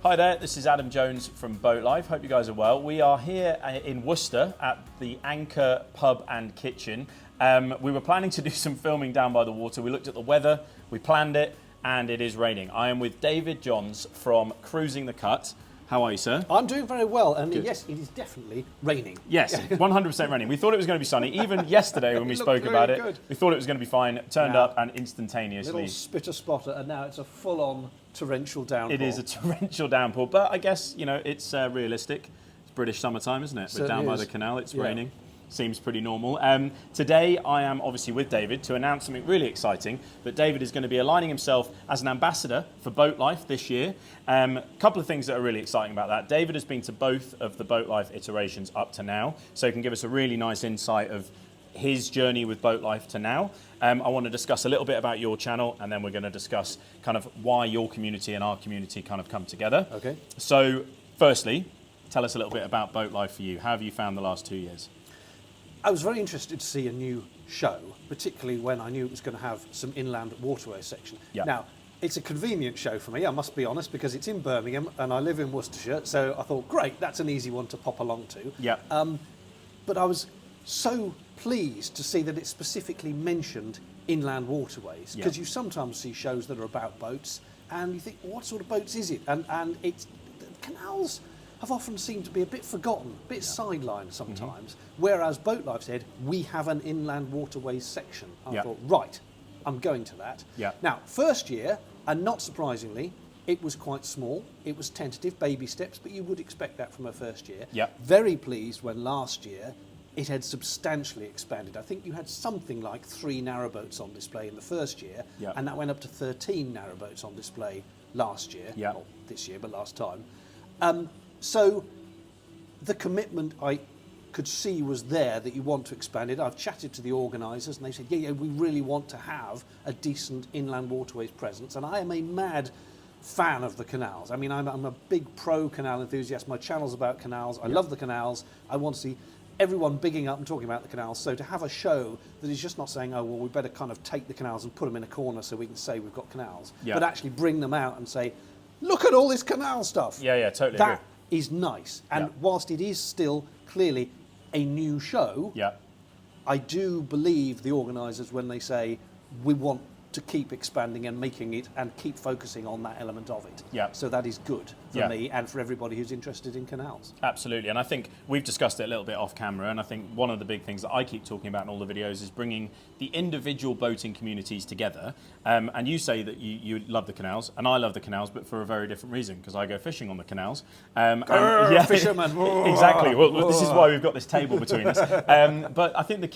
Hi there, this is Adam Jones from BoatLife. Hope you guys are well. We are here in Worcester at the Anchor Pub and Kitchen. We were planning to do some filming down by the water. We looked at the weather, we planned it, and it is raining. I am with David Johns from Cruising the Cut. How are you, sir? I'm doing very well, and Good. yes, it is definitely raining. Yes, 100% raining. We thought it was going to be sunny. Even yesterday when we spoke about it, good. we thought it was going to be fine. It turned Now, up and instantaneously. Little spitter spotter, and now it's a full-on torrential downpour. It is a torrential downpour, but I guess, you know, it's realistic. It's British summertime, isn't it? But down by the canal, it's raining. Seems pretty normal. Today, I am obviously with David to announce something really exciting, that David is going to be aligning himself as an ambassador for BoatLife this year. A couple of things that are really exciting about that. David has been to both of the BoatLife iterations up to now, so he can give us a really nice insight of his journey with BoatLife to now. I want to discuss a little bit about your channel, and then we're going to discuss kind of why your community and our community kind of come together. Okay. So, firstly, tell us a little bit about BoatLife for you. How have you found the last 2 years? I was very interested to see a new show, particularly when I knew it was going to have some inland waterway section. Yeah. Now, it's a convenient show for me, I must be honest, because it's in Birmingham and I live in Worcestershire, so I thought, great, that's an easy one to pop along to. Yeah. But I was so pleased to see that it specifically mentioned inland waterways, because you sometimes see shows that are about boats and you think, what sort of boats is it? And it's, the canals have often seemed to be a bit forgotten, a bit sidelined sometimes, whereas BoatLife said, we have an inland waterways section. I thought, right, I'm going to that. Yeah. Now, first year, and not surprisingly, it was quite small. It was tentative, baby steps, but you would expect that from a first year. Yeah. Very pleased when last year it had substantially expanded. I think you had something like 3 narrowboats on display in the first year, and that went up to 13 narrowboats on display last year. Yeah. Not this year, but last time. So the commitment I could see was there that you want to expand it. I've chatted to the organisers and they said, yeah, we really want to have a decent inland waterways presence. And I am a mad fan of the canals. I mean, I'm a big pro-canal enthusiast. My channel's about canals. I love the canals. I want to see everyone bigging up and talking about the canals. So to have a show that is just not saying, oh, well, we better kind of take the canals and put them in a corner so we can say we've got canals, but actually bring them out and say, look at all this canal stuff. Yeah, totally agree. Is nice, and whilst it is still clearly a new show, I do believe the organisers when they say we want to keep expanding and making it and keep focusing on that element of it. So that is good for me and for everybody who's interested in canals. Absolutely, and I think we've discussed it a little bit off camera, and I think one of the big things that I keep talking about in all the videos is bringing the individual boating communities together. And you say that you love the canals, and I love the canals, but for a very different reason, because I go fishing on the canals. Fisherman. Exactly. Well, this is why we've got this table between us. But I think the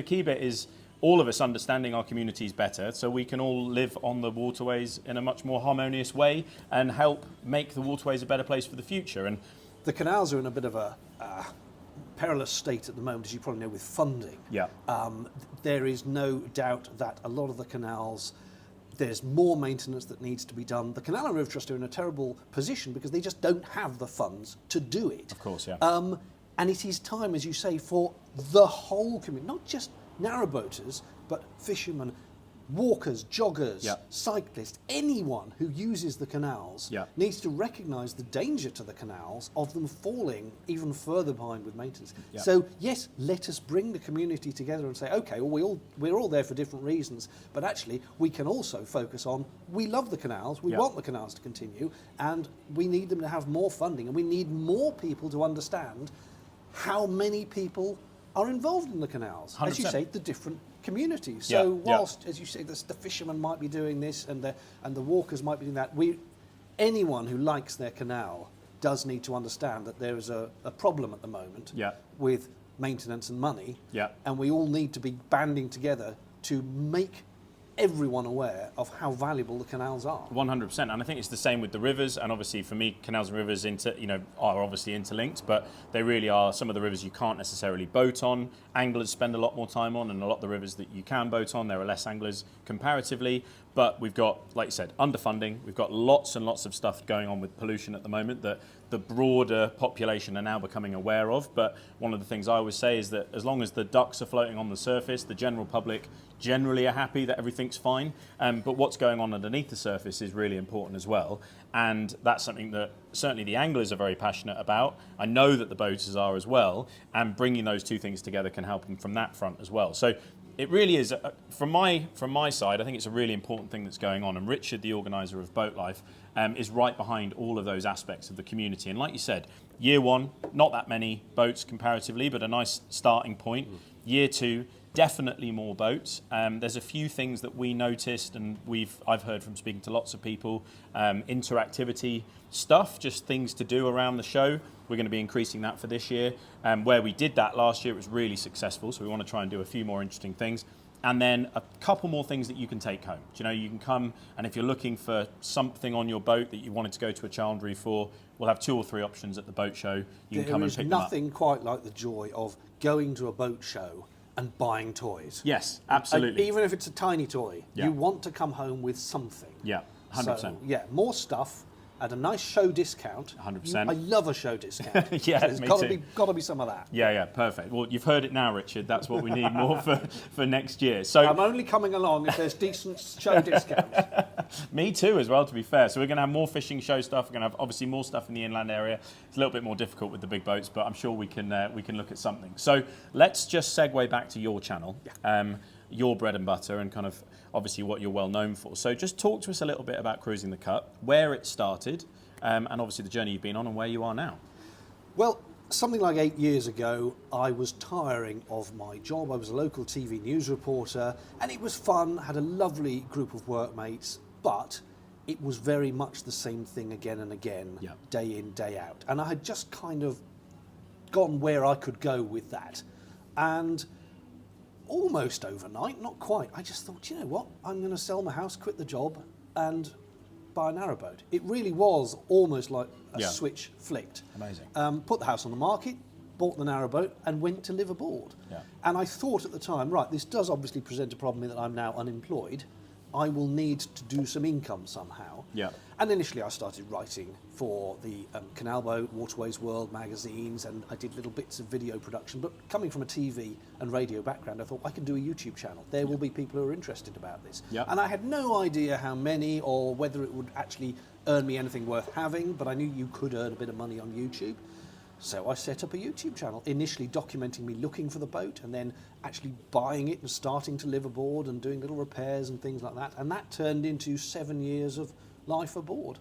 key bit is all of us understanding our communities better, so we can all live on the waterways in a much more harmonious way and help make the waterways a better place for the future. And the canals are in a bit of a perilous state at the moment, as you probably know, with funding. There is no doubt that a lot of the canals, there's more maintenance that needs to be done. The Canal and River Trust are in a terrible position because they just don't have the funds to do it. Of course, and it is time, as you say, for the whole community, not just narrowboaters, but fishermen, walkers, joggers, cyclists, anyone who uses the canals needs to recognise the danger to the canals of them falling even further behind with maintenance. So yes, let us bring the community together and say, okay, well, we're all there for different reasons, but actually we can also focus on, we love the canals, we want the canals to continue, and we need them to have more funding, and we need more people to understand how many people are involved in the canals. 100%. As you say, the different communities. So whilst, as you say, the fishermen might be doing this and the walkers might be doing that, anyone who likes their canal does need to understand that there is a problem at the moment with maintenance and money, and we all need to be banding together to make everyone aware of how valuable the canals are. 100%, and I think it's the same with the rivers. And obviously, for me, canals and rivers are obviously interlinked, but they really are some of the rivers you can't necessarily boat on. Anglers spend a lot more time on, and a lot of the rivers that you can boat on, there are less anglers comparatively. But we've got, like you said, underfunding. We've got lots and lots of stuff going on with pollution at the moment that the broader population are now becoming aware of. But one of the things I always say is that as long as the ducks are floating on the surface, the general public generally are happy that everything's fine. But what's going on underneath the surface is really important as well. And that's something that certainly the anglers are very passionate about. I know that the boaters are as well. And bringing those two things together can help them from that front as well. So it really is, from my side, I think it's a really important thing that's going on. And Richard, the organiser of BoatLife, is right behind all of those aspects of the community. And like you said, year one, not that many boats comparatively, but a nice starting point. Year two, definitely more boats. There's a few things that we noticed, and I've heard from speaking to lots of people, interactivity stuff, just things to do around the show. We're going to be increasing that for this year. Where we did that last year, it was really successful, so we want to try and do a few more interesting things. And then a couple more things that you can take home. Do you know, you can come, and if you're looking for something on your boat that you wanted to go to a chandlery for, we'll have 2 or 3 options at the boat show. You can come and pick them up. There is nothing quite like the joy of going to a boat show and buying toys. Yes, absolutely. Even if it's a tiny toy, Yeah. you want to come home with something. Yeah, 100%. So, yeah, more stuff at a nice show discount. 100%. I love a show discount. Yeah, so there's me too. got to be some of that. Yeah, perfect. Well, you've heard it now, Richard. That's what we need more for next year. So I'm only coming along if there's decent show discounts. Me too, as well, to be fair. So we're going to have more fishing show stuff. We're going to have obviously more stuff in the inland area. It's a little bit more difficult with the big boats, but I'm sure we can look at something. So let's just segue back to your channel, your bread and butter, and kind of obviously what you're well known for. So just talk to us a little bit about Cruising the Cup, where it started, and obviously the journey you've been on and where you are now. Well, something like 8 years ago, I was tiring of my job. I was a local TV news reporter, and it was fun, had a lovely group of workmates, but it was very much the same thing again and again, day in, day out. And I had just kind of gone where I could go with that. And almost overnight, not quite, I just thought, you know what, I'm going to sell my house, quit the job, and buy a narrowboat. It really was almost like a switch flicked. Amazing. Put the house on the market, bought the narrowboat, and went to live aboard. And I thought at the time, right, this does obviously present a problem in that I'm now unemployed. I will need to do some income somehow. And initially I started writing for the Canal Boat, Waterways World magazines, and I did little bits of video production. But coming from a TV and radio background, I thought I can do a YouTube channel. There will be people who are interested about this. And I had no idea how many or whether it would actually earn me anything worth having, but I knew you could earn a bit of money on YouTube. So I set up a YouTube channel, initially documenting me looking for the boat and then actually buying it and starting to live aboard and doing little repairs and things like that. And that turned into 7 years of life aboard.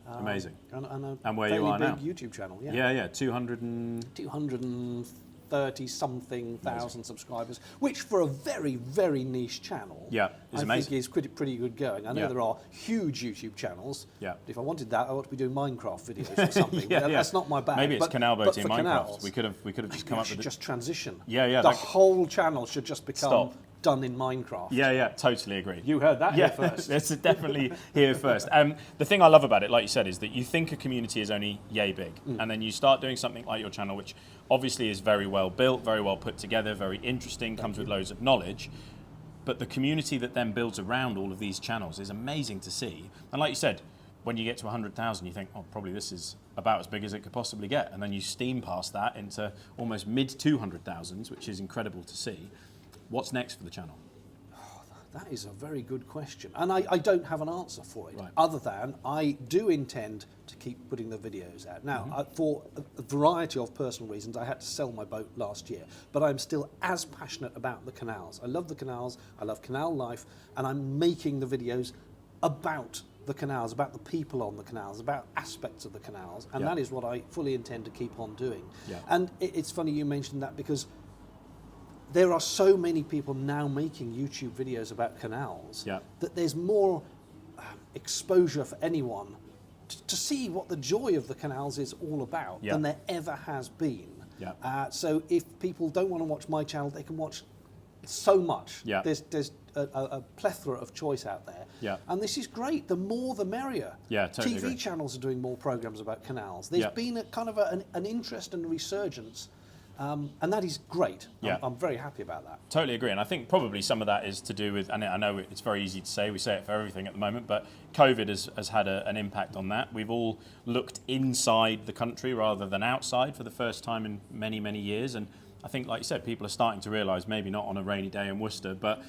Amazing. And where you are now? big YouTube channel, 230-something thousand subscribers, which for a very, very niche channel, is amazing. I think is pretty good going. I know there are huge YouTube channels. But if I wanted that, I ought to be doing Minecraft videos or something. That's not my bag. Maybe it's canal boating in Minecraft. Canals, we could have just come up with just transition. The whole channel should just become done in Minecraft. Totally agree. You heard that here first. It's definitely here first. The thing I love about it, like you said, is that you think a community is only yay big, and then you start doing something like your channel, which obviously is very well built, very well put together, very interesting, comes with loads of knowledge. But the community that then builds around all of these channels is amazing to see. And like you said, when you get to 100,000, you think, oh, probably this is about as big as it could possibly get. And then you steam past that into almost mid 200,000s, which is incredible to see. What's next for the channel? That is a very good question. And I don't have an answer for it, other than I do intend to keep putting the videos out. Now, for a variety of personal reasons, I had to sell my boat last year, but I'm still as passionate about the canals. I love the canals, I love canal life, and I'm making the videos about the canals, about the people on the canals, about aspects of the canals, and that is what I fully intend to keep on doing. And it's funny you mentioned that, because there are so many people now making YouTube videos about canals that there's more exposure for anyone to see what the joy of the canals is all about than there ever has been. So if people don't want to watch my channel, they can watch so much. There's a plethora of choice out there. And this is great. The more the merrier. Totally TV agree. channels are doing more programs about canals. There's been a kind of an interest and a resurgence And that is great. Yeah. I'm very happy about that. Totally agree. And I think probably some of that is to do with, and I know it's very easy to say, we say it for everything at the moment, but COVID has had an impact on that. We've all looked inside the country rather than outside for the first time in many, many years. And I think, like you said, people are starting to realise, maybe not on a rainy day in Worcester, but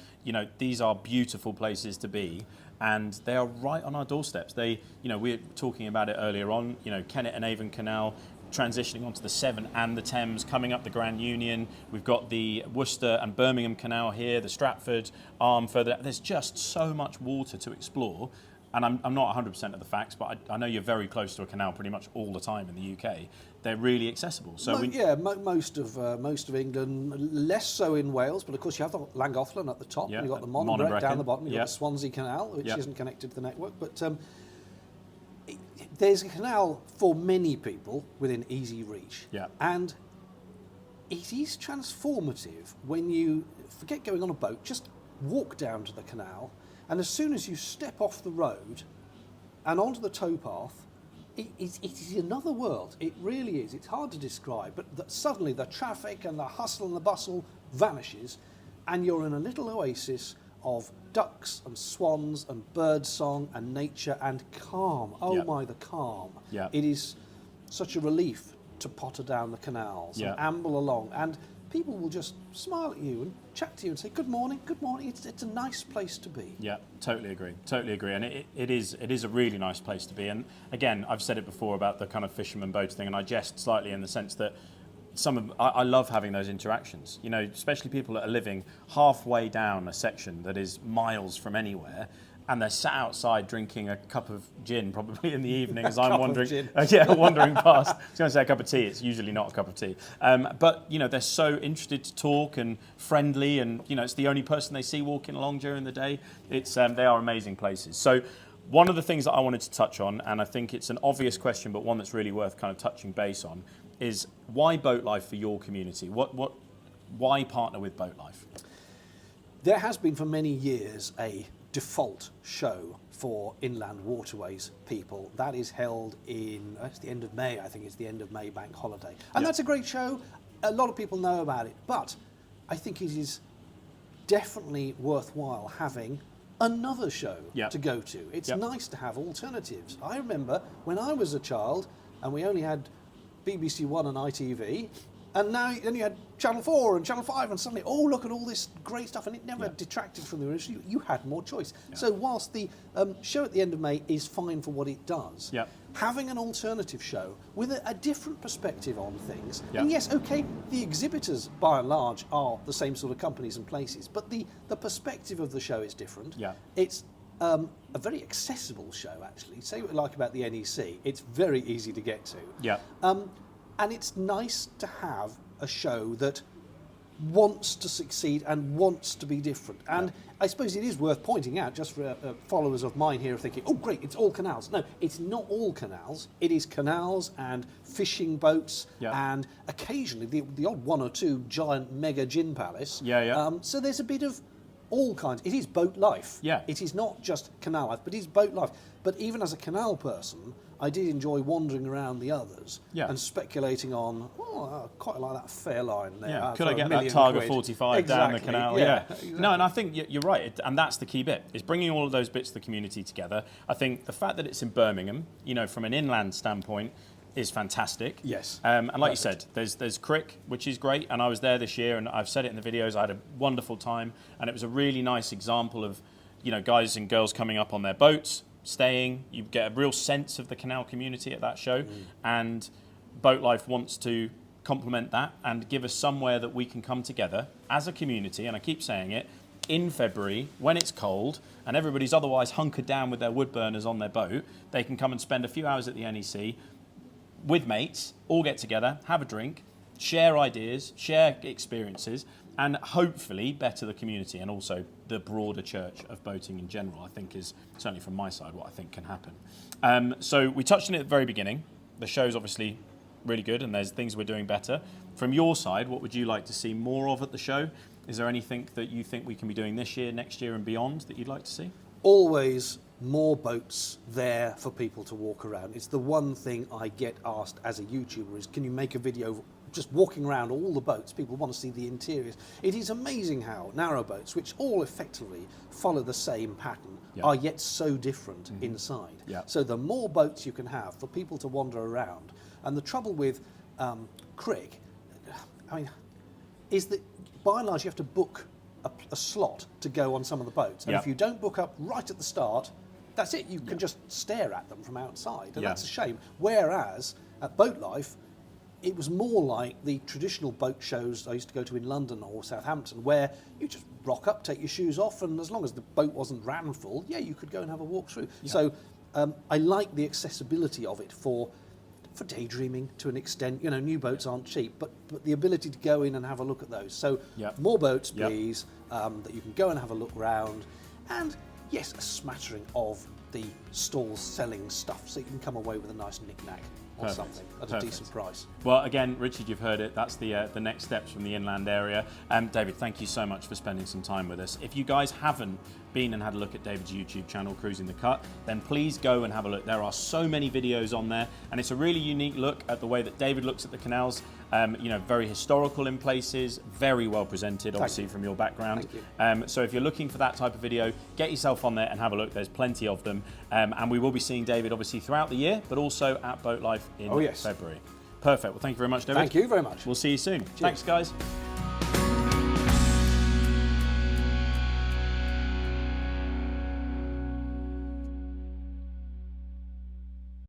these are beautiful places to be, and they are right on our doorsteps. We were talking about it earlier on. Kennet and Avon Canal transitioning onto the Severn and the Thames, coming up the Grand Union. We've got the Worcester and Birmingham Canal here, the Stratford arm further. There's just so much water to explore. And I'm not 100% of the facts, but I know you're very close to a canal pretty much all the time in the UK. They're really accessible. So most of England, less so in Wales, but of course you have the Llangollen at the top, and you've got the Monbreck down the bottom, you've got the Swansea Canal, which isn't connected to the network. But there's a canal for many people within easy reach. Yeah. And it is transformative when you forget going on a boat, just walk down to the canal. And as soon as you step off the road and onto the towpath, it is another world. It really is. It's hard to describe, but suddenly the traffic and the hustle and the bustle vanishes, and you're in a little oasis of ducks and swans and bird song and nature and calm. Oh my, the calm. Yeah. It is such a relief to potter down the canals and amble along, and people will just smile at you and chat to you and say, good morning, good morning. It's a nice place to be. Yeah, totally agree. And it is a really nice place to be. And again, I've said it before about the kind of fisherman boat thing, and I jest slightly in the sense that I love having those interactions, especially people that are living halfway down a section that is miles from anywhere, and they're sat outside drinking a cup of gin, probably in the evening, as I'm wandering. Wandering past. I was going to say a cup of tea. It's usually not a cup of tea, but they're so interested to talk and friendly, and it's the only person they see walking along during the day. They are amazing places. So, one of the things that I wanted to touch on, and I think it's an obvious question, but one that's really worth kind of touching base on, is why BoatLife for your community? Why partner with BoatLife? There has been for many years a default show for inland waterways people that is held it's the end of May. I think it's the end of May bank holiday, and that's a great show. A lot of people know about it, but I think it is definitely worthwhile having another show to go to. It's nice to have alternatives. I remember when I was a child and we only had BBC One and ITV, and then you had Channel 4 and Channel 5, and suddenly, look at all this great stuff, and it never detracted from the original. You had more choice. So whilst the show at the end of May is fine for what it does, having an alternative show with a different perspective on things, and yes, okay, the exhibitors by and large are the same sort of companies and places, but the perspective of the show is different. It's a very accessible show, actually. Say what you like about the NEC, it's very easy to get to. And it's nice to have a show that wants to succeed and wants to be different. And I suppose it is worth pointing out, just for followers of mine here thinking, oh great, it's all canals. No, it's not all canals. It is canals and fishing boats and occasionally the odd one or two giant mega gin palace. So there's a bit of all kinds. It is boat life. It is not just canal life, but it is boat life. But even as a canal person, I did enjoy wandering around the others and speculating on, I quite like that fair line there. Could I get that Targa 45 down the canal? Exactly. No, and I think you're right, and that's the key bit, is bringing all of those bits of the community together. I think the fact that it's in Birmingham, from an inland standpoint, is fantastic. Yes. And like you said, there's Crick, which is great, and I was there this year, and I've said it in the videos, I had a wonderful time, and it was a really nice example of, guys and girls coming up on their boats, staying. You get a real sense of the canal community at that show, and BoatLife wants to complement that and give us somewhere that we can come together as a community, and I keep saying it, in February, when it's cold and everybody's otherwise hunkered down with their wood burners on their boat, they can come and spend a few hours at the NEC with mates, all get together, have a drink, share ideas, share experiences, and hopefully better the community and also the broader church of boating in general, I think is, certainly from my side, what I think can happen. So we touched on it at the very beginning. The show's obviously really good and there's things we're doing better. From your side, what would you like to see more of at the show? Is there anything that you think we can be doing this year, next year and beyond that you'd like to see? Always more boats there for people to walk around. It's the one thing I get asked as a YouTuber is, can you make a video just walking around all the boats, people want to see the interiors. It is amazing how narrow boats, which all effectively follow the same pattern, are yet so different inside. So the more boats you can have for people to wander around, and the trouble with Crick, I mean, is that by and large you have to book a slot to go on some of the boats, and if you don't book up right at the start, that's it. You can just stare at them from outside, and that's a shame. Whereas at BoatLife, it was more like the traditional boat shows I used to go to in London or Southampton, where you just rock up, take your shoes off, and as long as the boat wasn't ram full, you could go and have a walk through. So I like the accessibility of it for daydreaming to an extent. You know, new boats aren't cheap, but the ability to go in and have a look at those. So more boats, please, that you can go and have a look round, and yes, a smattering of the stalls selling stuff, so you can come away with a nice knick-knack or something at a decent price. Well, again, Richard, you've heard it. That's the next steps from the inland area. David, thank you so much for spending some time with us. If you guys haven't been and had a look at David's YouTube channel, Cruising the Cut, then please go and have a look. There are so many videos on there, and it's a really unique look at the way that David looks at the canals. You know, very historical in places, very well presented, obviously from your background. So if you're looking for that type of video, get yourself on there and have a look. There's plenty of them, and we will be seeing David obviously throughout the year, but also at BoatLife in February. Perfect. Well, thank you very much, David. Thank you very much. We'll see you soon. Cheers. Thanks, guys.